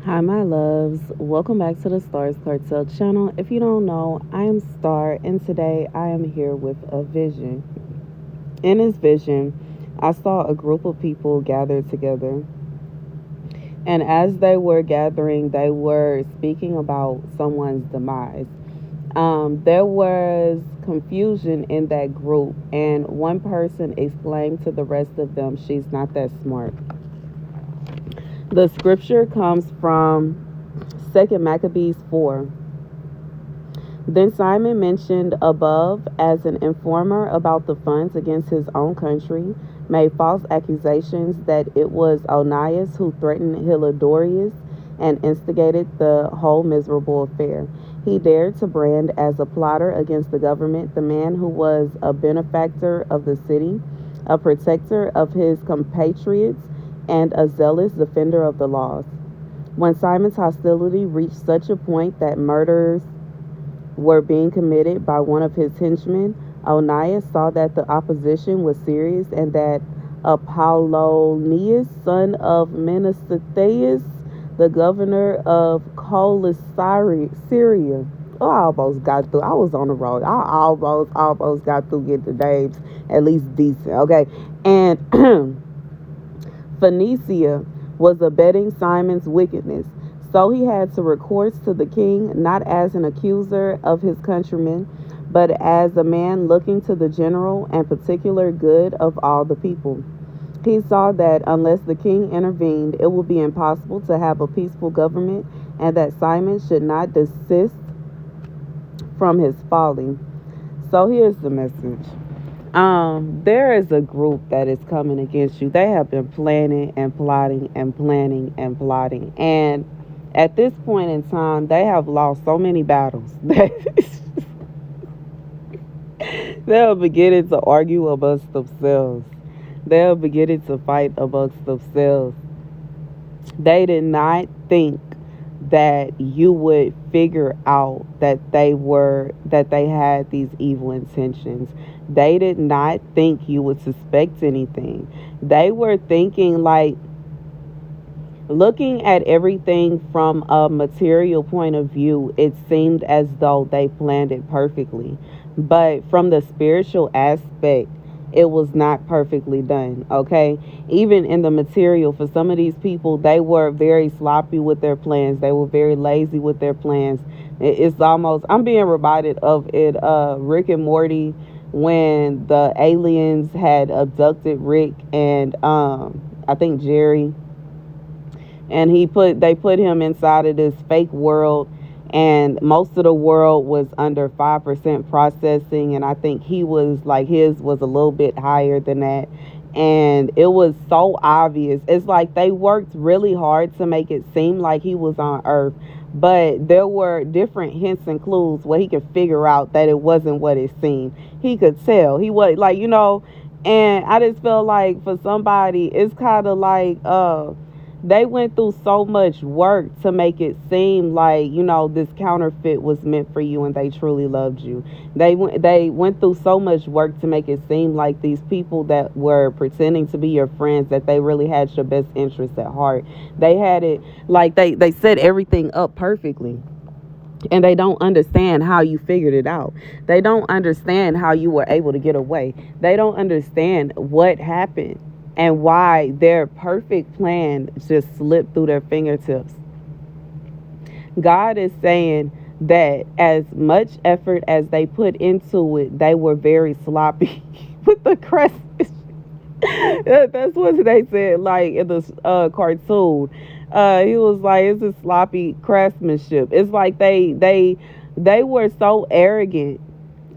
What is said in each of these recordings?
Hi, my loves. Welcome back to the Starscartel channel. If you don't know, I am Star, and today I am here with a vision. In this vision, I saw a group of people gathered together, and as they were gathering, they were speaking about someone's demise. There was confusion in that group, and one person exclaimed to the rest of them, "She's not that smart." The scripture comes from 2 Maccabees 4. Then Simon mentioned above as an informer about the funds against his own country, made false accusations that it was Onias who threatened Hilodorius and instigated the whole miserable affair. He dared to brand as a plotter against the government the man who was a benefactor of the city, a protector of his compatriots, and a zealous defender of the laws. When Simon's hostility reached such a point that murders were being committed by one of his henchmen, Onias saw that the opposition was serious and that Apollonius, son of Menesthius, the governor of Syria. Oh, I almost got through. I was on the road. I almost got through getting the names at least decent. Okay. And Phoenicia was abetting Simon's wickedness. So he had to recourse to the king not as an accuser of his countrymen, but as a man looking to the general and particular good of all the people. He saw that unless the king intervened, it would be impossible to have a peaceful government, and that Simon should not desist from his folly. So here's the message. There is a group that is coming against you. They have been planning and plotting and planning and plotting. And at this point in time, they have lost so many battles that they're beginning to argue amongst themselves. They're beginning to fight amongst themselves. They did not think that you would figure out that they had these evil intentions. They did not think you would suspect anything. They were thinking like, looking at everything from a material point of view, it seemed as though they planned it perfectly. But from the spiritual aspect, it was not perfectly done, okay? Even in the material, for some of these people, they were very sloppy with their plans. They were very lazy with their plans. It's almost, I'm being reminded of it, Rick and Morty, when the aliens had abducted Rick and I think Jerry, and they put him inside of this fake world, and most of the world was under 5% processing, and I think he was like, his was a little bit higher than that. And it was so obvious. It's like they worked really hard to make it seem like he was on Earth, but there were different hints and clues where he could figure out that it wasn't what it seemed. He could tell he was like, and I just feel like for somebody, it's kind of like they went through so much work to make it seem like, this counterfeit was meant for you and they truly loved you. They went through so much work to make it seem like these people that were pretending to be your friends, that they really had your best interest at heart. They had it like they set everything up perfectly. And they don't understand how you figured it out. They don't understand how you were able to get away. They don't understand what happened and why their perfect plan just slipped through their fingertips. God is saying that as much effort as they put into it, they were very sloppy with the crest. That's what they said, like in the cartoon. He was like, it's a sloppy craftsmanship. It's like they were so arrogant.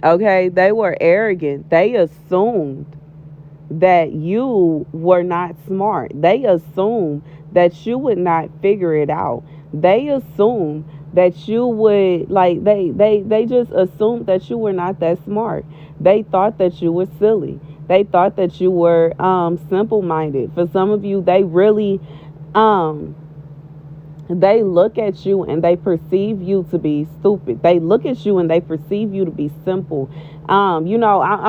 Okay, they were arrogant. They assumed that you were not smart. They assumed that you would not figure it out. They assumed that you would they just assumed that you were not that smart. They thought that you were silly. They thought that you were simple minded. For some of you, they really um they look at you and they perceive you to be stupid. They look at you and they perceive you to be simple. I'm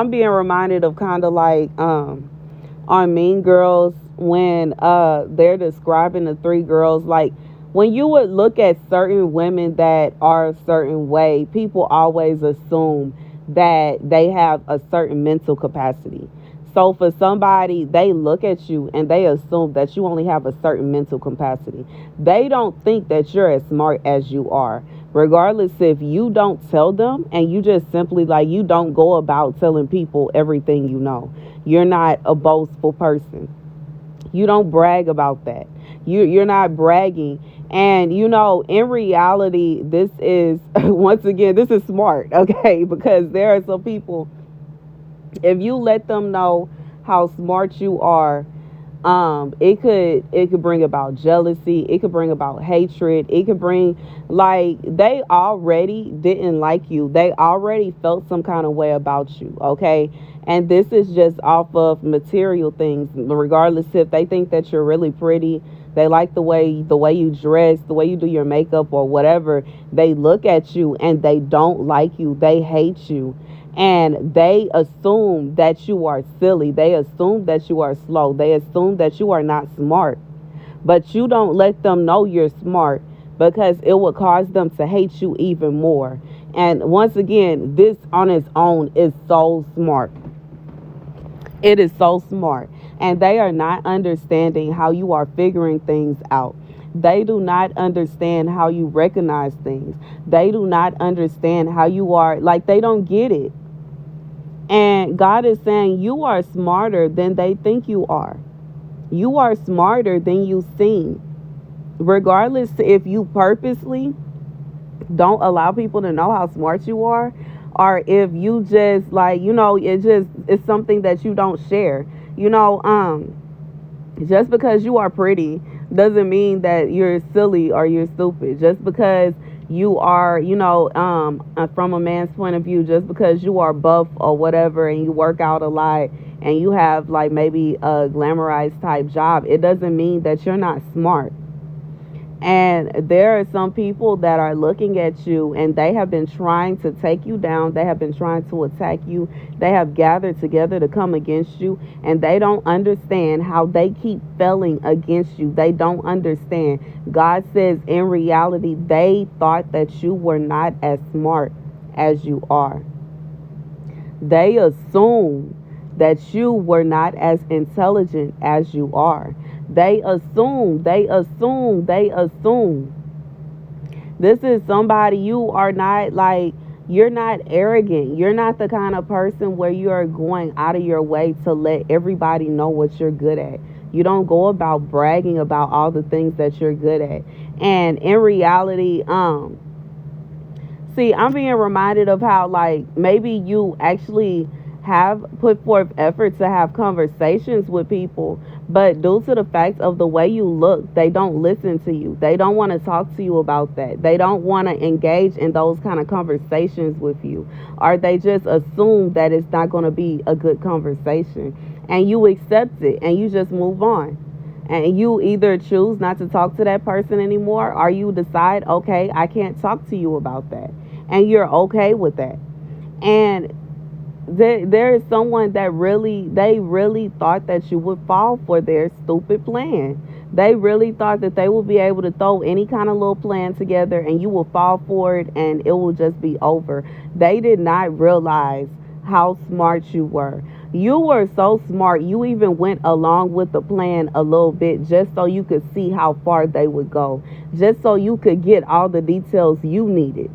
being reminded of kind of like on Mean Girls when they're describing the three girls, like when you would look at certain women that are a certain way, people always assume that they have a certain mental capacity. So for somebody, they look at you and they assume that you only have a certain mental capacity. They don't think that you're as smart as you are. Regardless if you don't tell them and you just simply like you don't go about telling people everything you know. You're not a boastful person. You don't brag about that. You're not bragging. And in reality, this is once again, this is smart, okay? Because there are some people, if you let them know how smart you are, it could bring about jealousy, it could bring about hatred, it could bring, like, they already didn't like you, they already felt some kind of way about you, okay? And this is just off of material things, regardless if they think that you're really pretty, they like the way you dress, the way you do your makeup or whatever. They look at you and they don't like you, they hate you, and they assume that you are silly, they assume that you are slow, they assume that you are not smart. But you don't let them know you're smart, because it will cause them to hate you even more. And once again, this on its own is so smart. It is so smart. And they are not understanding how you are figuring things out. They do not understand how you recognize things. They do not understand how you are, like, they don't get it. And God is saying you are smarter than they think you are. You are smarter than you seem. Regardless if you purposely don't allow people to know how smart you are, or if you just, like, it's something that you don't share. Just because you are pretty doesn't mean that you're silly or you're stupid. Just because you are, from a man's point of view, just because you are buff or whatever and you work out a lot and you have, like, maybe a glamorized type job, it doesn't mean that you're not smart. And there are some people that are looking at you and they have been trying to take you down. They have been trying to attack you. They have gathered together to come against you. And they don't understand how they keep failing against you. They don't understand. God says in reality, they thought that you were not as smart as you are. They assume that you were not as intelligent as you are. They assume, they assume, they assume. This is somebody, you are not, like, you're not arrogant. You're not the kind of person where you are going out of your way to let everybody know what you're good at. You don't go about bragging about all the things that you're good at. And in reality, see, I'm being reminded of how, like, maybe you actually have put forth effort to have conversations with people, but due to the fact of the way you look, they don't listen to you. They don't want to talk to you about that. They don't want to engage in those kind of conversations with you, or they just assume that it's not going to be a good conversation, and you accept it and you just move on. And you either choose not to talk to that person anymore, or you decide, okay, I can't talk to you about that, and you're okay with that. And there is someone that they really thought that you would fall for their stupid plan. They really thought that they will be able to throw any kind of little plan together and you will fall for it and it will just be over. They did not realize how smart you were. You were so smart, you even went along with the plan a little bit just so you could see how far they would go, just so you could get all the details you needed.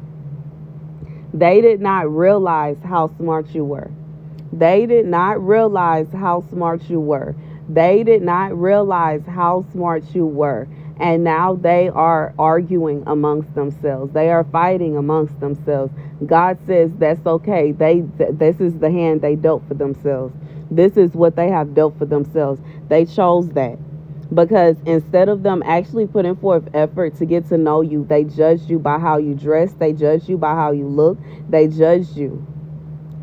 They did not realize how smart you were. They did not realize how smart you were. They did not realize how smart you were. And now they are arguing amongst themselves. They are fighting amongst themselves. God says that's okay. This is the hand they dealt for themselves. This is what they have dealt for themselves. They chose that. Because instead of them actually putting forth effort to get to know you, they judged you by how you dress. They judged you by how you look. They judged you.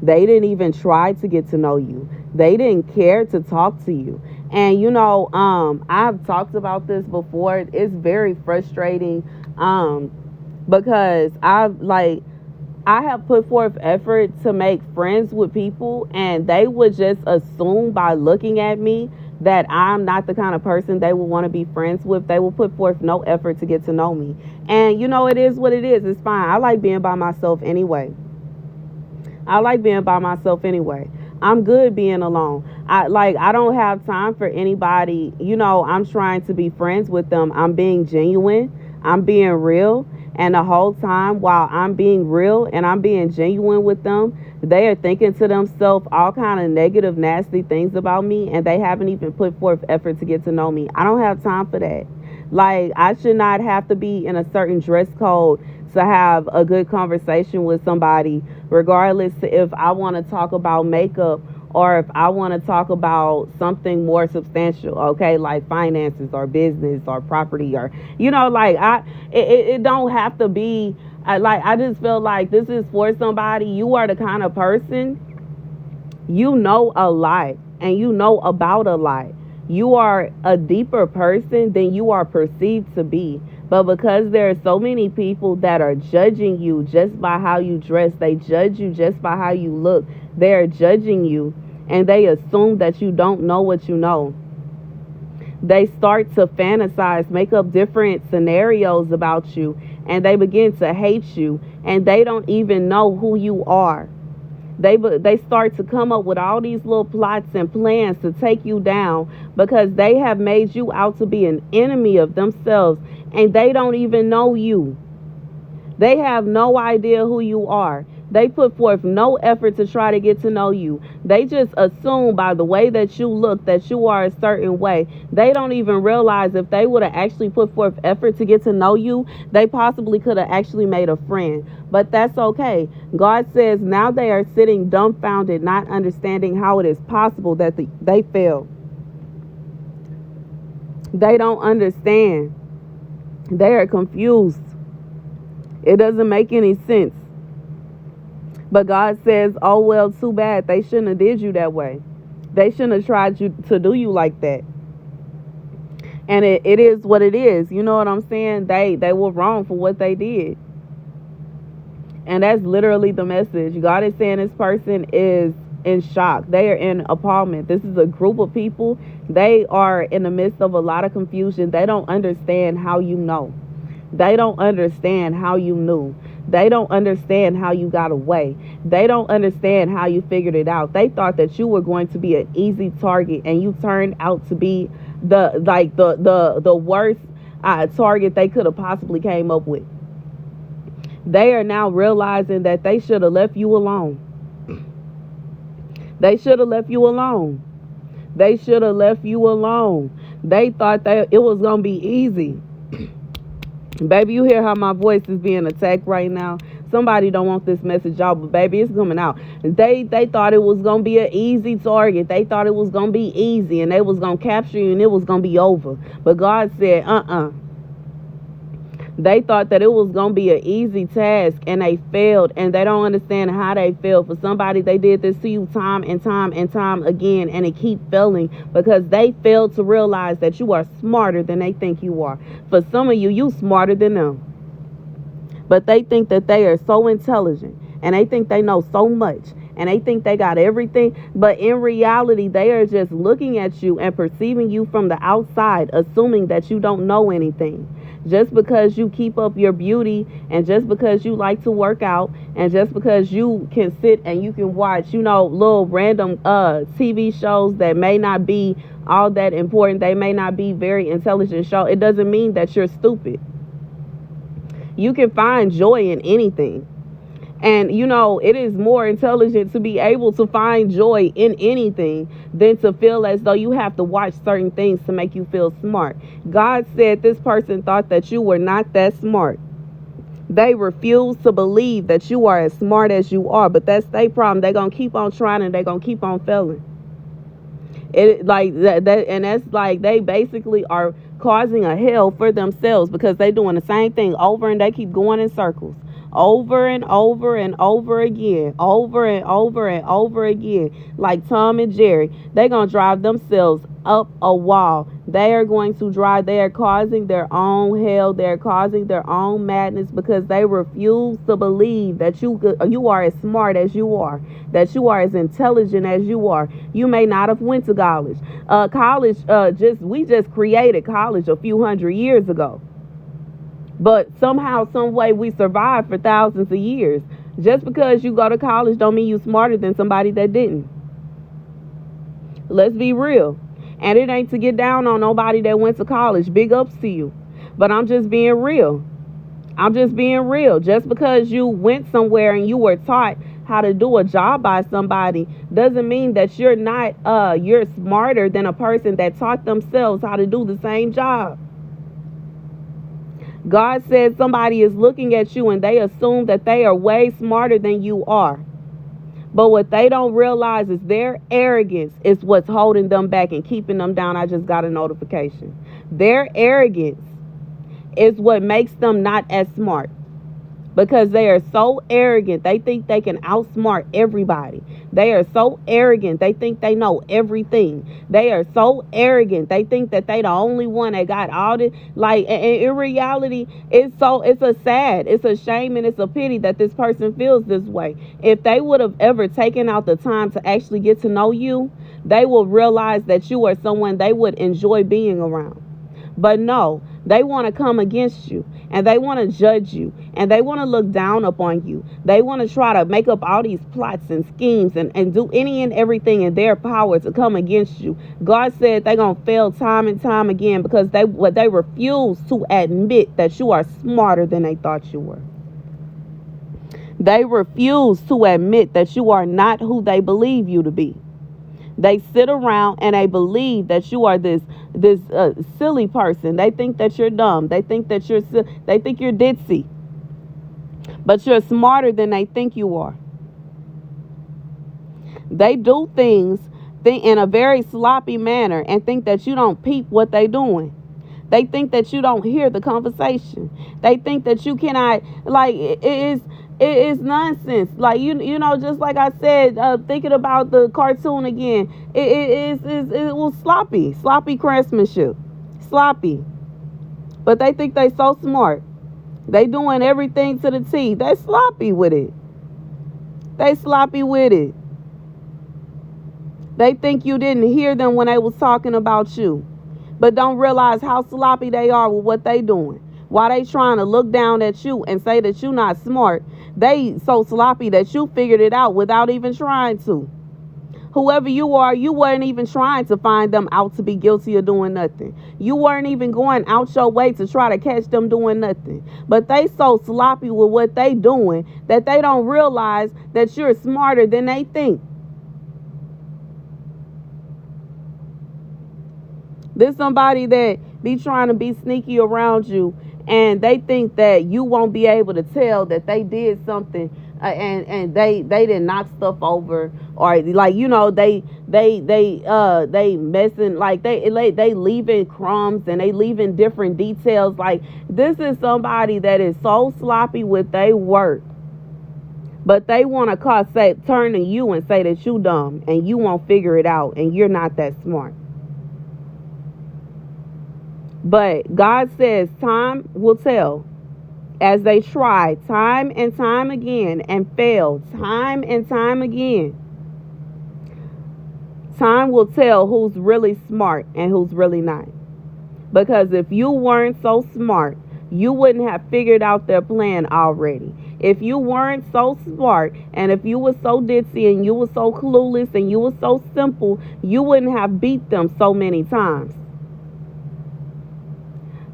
They didn't even try to get to know you. They didn't care to talk to you. And I've talked about this before. It's very frustrating, because I have put forth effort to make friends with people, and they would just assume by looking at me that I'm not the kind of person they will want to be friends with. They will put forth no effort to get to know me. And it is what it is. It's fine. I like being by myself anyway. I like being by myself anyway. I'm good being alone. I don't have time for anybody. I'm trying to be friends with them. I'm being genuine. I'm being real. And the whole time while I'm being real and I'm being genuine with them, they are thinking to themselves all kind of negative, nasty things about me, and they haven't even put forth effort to get to know me. I don't have time for that. Like, I should not have to be in a certain dress code to have a good conversation with somebody, regardless if I want to talk about makeup or if I want to talk about something more substantial, okay, like finances or business or property, or it don't have to be. I just feel like this is for somebody. You are the kind of person, you know a lot and you know about a lot. You are a deeper person than you are perceived to be. But because there are so many people that are judging you just by how you dress, they judge you just by how you look. They are judging you and they assume that you don't know what you know. They start to fantasize, make up different scenarios about you, and they begin to hate you, and they don't even know who you are. They start to come up with all these little plots and plans to take you down because they have made you out to be an enemy of themselves, and they don't even know you. They have no idea who you are. They put forth no effort to try to get to know you. They just assume by the way that you look that you are a certain way. They don't even realize if they would have actually put forth effort to get to know you, they possibly could have actually made a friend. But that's okay. God says now they are sitting dumbfounded, not understanding how it is possible that they fail. They don't understand. They are confused. It doesn't make any sense. But God says, oh, well, too bad. They shouldn't have did you that way. They shouldn't have tried to do you like that. And it is what it is. You know what I'm saying? They were wrong for what they did. And that's literally the message. God is saying this person is in shock. They are in appallment. This is a group of people. They are in the midst of a lot of confusion. They don't understand how you know. They don't understand how you knew. They don't understand how you got away. They don't understand how you figured it out. They thought that you were going to be an easy target, and you turned out to be the worst target they could have possibly came up with. They are now realizing that they should have left you alone. They should have left you alone. They should have left you alone. They thought that it was going to be easy. Baby, you hear how my voice is being attacked right now? Somebody don't want this message out, but baby, it's coming out. They thought it was going to be an easy target. They thought it was going to be easy, and they was going to capture you, and it was going to be over. But God said, They thought that it was going to be an easy task, and they failed, and they don't understand how they failed. For somebody, they did this to you time and time and time again, and it keep failing because they failed to realize that you are smarter than they think you are. For some of you, you smarter than them. But they think that they are so intelligent, and they think they know so much, and they think they got everything. But in reality, they are just looking at you and perceiving you from the outside, assuming that you don't know anything. Just because you keep up your beauty, and just because you like to work out, and just because you can sit and you can watch, little random TV shows that may not be all that important, they may not be very intelligent show, it doesn't mean that you're stupid. You can find joy in anything. And, it is more intelligent to be able to find joy in anything than to feel as though you have to watch certain things to make you feel smart. God said this person thought that you were not that smart. They refuse to believe that you are as smart as you are, but that's their problem. They're going to keep on trying, and they're going to keep on failing. It like that, and that's like they basically are causing a hell for themselves because they're doing the same thing over, and they keep going in circles. Over and over and over again, over and over and over again, like Tom and Jerry. They're going to drive themselves up a wall They are going to drive. They are causing their own hell. They are causing their own madness because they refuse to believe that you are as smart as you are, that you are as intelligent as you are. You may not have went to college. We just created college a few hundred years ago. But somehow, some way, we survived for thousands of years. Just because you go to college don't mean you smarter than somebody that didn't. Let's be real. And it ain't to get down on nobody that went to college. Big ups to you. But I'm just being real. I'm just being real. Just because you went somewhere and you were taught how to do a job by somebody doesn't mean that you're smarter than a person that taught themselves how to do the same job. God said somebody is looking at you and they assume that they are way smarter than you are. But what they don't realize is their arrogance is what's holding them back and keeping them down. I just got a notification. Their arrogance is what makes them not as smart. Because they are so arrogant, they think they can outsmart everybody. They are so arrogant, they think they know everything. They are so arrogant, they think that they the only one that got all this. Like, and in reality, it's a shame, and it's a pity that this person feels this way. If they would have ever taken out the time to actually get to know you, they will realize that you are someone they would enjoy being around. But no, they want to come against you, and they want to judge you, and they want to look down upon you. They want to try to make up all these plots and schemes and do any and everything in their power to come against you. God said they're going to fail time and time again because they refuse to admit that you are smarter than they thought you were. They refuse to admit that you are not who they believe you to be. They sit around and they believe that you are this silly person. They think that you're dumb. They think that you're ditzy. But you're smarter than they think you are. They do things in a very sloppy manner and think that you don't peep what they're doing. They think that you don't hear the conversation. They think that you cannot, like, it is nonsense. Like, you know, just like I said, thinking about the cartoon again, it was sloppy craftsmanship, sloppy. But they think they so smart. They doing everything to the T. They sloppy with it. They sloppy with it. They think you didn't hear them when they was talking about you, but don't realize how sloppy they are with what they doing. While they trying to look down at you and say that you're not smart, they so sloppy that you figured it out without even trying to. Whoever you are, you weren't even trying to find them out to be guilty of doing nothing. You weren't even going out your way to try to catch them doing nothing. But they so sloppy with what they doing that they don't realize that you're smarter than they think. There's somebody that be trying to be sneaky around you, and they think that you won't be able to tell that they did something, and they didn't knock stuff over, or like, you know, they messing, like they leaving crumbs and they leaving different details. Like, this is somebody that is so sloppy with their work, but they want to turn to you and say that you dumb and you won't figure it out and you're not that smart. But God says time will tell, as they try time and time again and fail time and time again. Time will tell who's really smart and who's really not. Because if you weren't so smart, you wouldn't have figured out their plan already. If you weren't so smart, and if you were so ditzy and you were so clueless and you were so simple, you wouldn't have beat them so many times.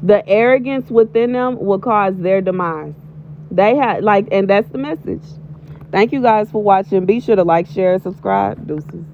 The arrogance within them will cause their demise. And that's the message. Thank you guys for watching. Be sure to like, share, and subscribe. Deuces.